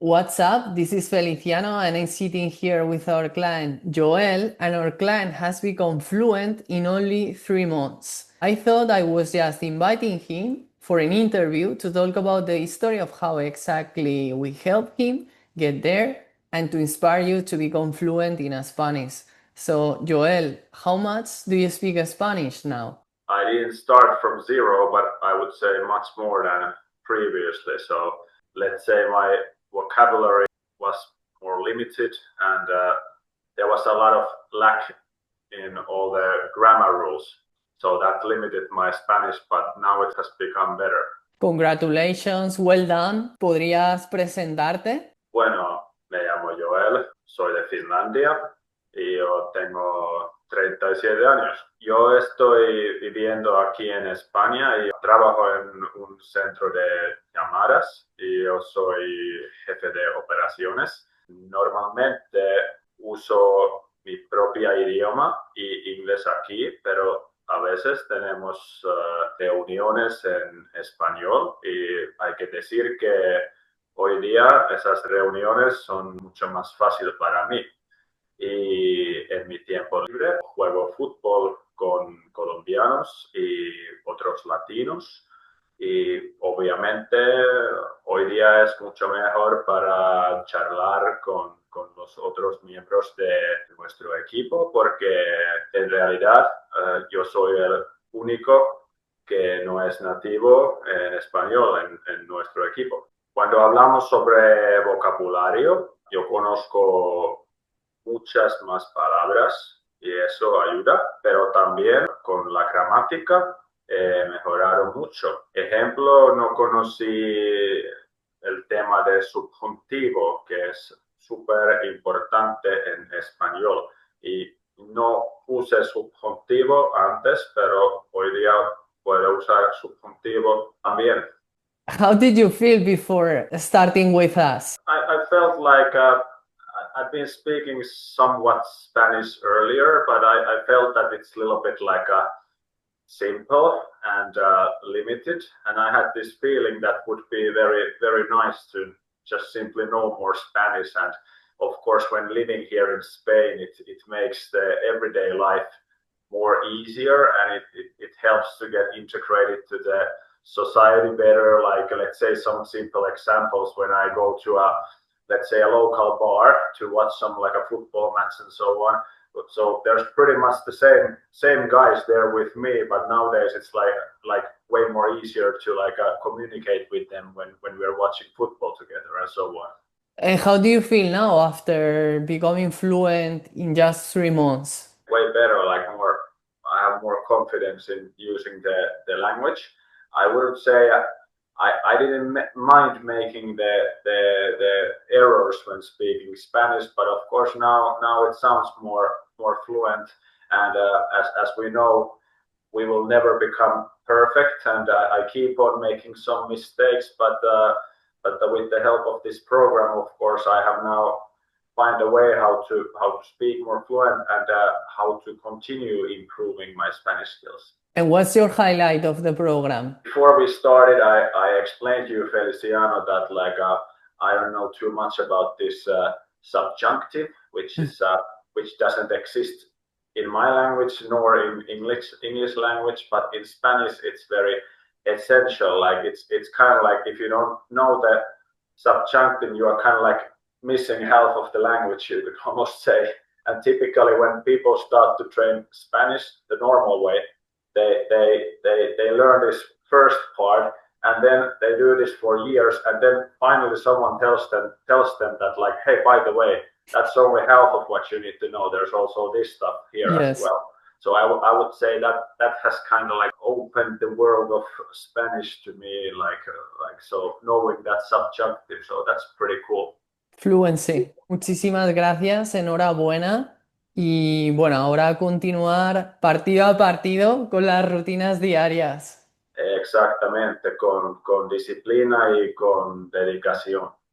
What's up? This is Feliciano and I'm sitting here with our client Joel, and our client has become fluent in only 3 months. I thought I was just inviting him for an interview to talk about the history of how exactly we helped him get there and to inspire you to become fluent in Spanish. So, Joel, how much do you speak Spanish now? I didn't start from zero, but I would say much more than previously. So let's say my vocabulary was more limited, and there was a lot of lack in all the grammar rules. So that limited my Spanish, but now it has become better. Congratulations, well done. ¿Podrías presentarte? Bueno, me llamo Joel, soy de Finlandia y yo tengo 37 años. Yo estoy viviendo aquí en España y trabajo en un centro de llamadas y yo soy jefe de operaciones. Normalmente uso mi propio idioma y inglés aquí, pero a veces tenemos reuniones en español y hay que decir que hoy día esas reuniones son mucho más fáciles para mí. Y en mi tiempo libre juego fútbol con colombianos y otros latinos. Y obviamente hoy día es mucho mejor para charlar con los otros miembros de nuestro equipo, porque en realidad yo soy el único que no es nativo en español en nuestro equipo. Cuando hablamos sobre vocabulario, yo conozco muchas más palabras y eso ayuda, pero también con la gramática mejoraron mucho. Ejemplo, no conocí el tema de subjuntivo, que es súper importante en español, y no puse subjuntivo antes, pero hoy día puedo usar subjuntivo también. How did you feel before starting with us? I felt like I've been speaking somewhat Spanish earlier, but I felt that it's a little bit like a simple and limited, and I had this feeling that would be very, very nice to just simply know more Spanish. And of course, when living here in Spain, it makes the everyday life more easier, and it helps to get integrated to the society better. Like, let's say some simple examples: when I go to let's say a local bar to watch some like a football match and so on. So there's pretty much the same guys there with me, but nowadays it's like way more easier to like communicate with them when we're watching football together and so on. And how do you feel now after becoming fluent in just 3 months? Way better, like more. I have more confidence in using the language. I would say I didn't mind making the errors when speaking Spanish, but of course now it sounds more fluent. And as we know, we will never become perfect, and I keep on making some mistakes. But with the help of this program, of course, I have now find a way how to speak more fluent and how to continue improving my Spanish skills. And what's your highlight of the program? Before we started, I explained to you, Feliciano, that like I don't know too much about this subjunctive, which is which doesn't exist in my language nor in English language, but in Spanish it's very essential. Like it's kind of like if you don't know the subjunctive, you are kind of like missing half of the language, you could almost say. And typically, when people start to train Spanish the normal way, they learn this first part, and then they do this for years, and then finally someone tells them that like, hey, by the way, that's only half of what you need to know. There's also this stuff here as well. So I would say that has kind of like opened the world of Spanish to me, like so knowing that subjunctive. So that's pretty cool. Fluency. Muchísimas gracias, enhorabuena. Y bueno, ahora a continuar partido a partido con las rutinas diarias. Exactamente, con disciplina y con dedicación.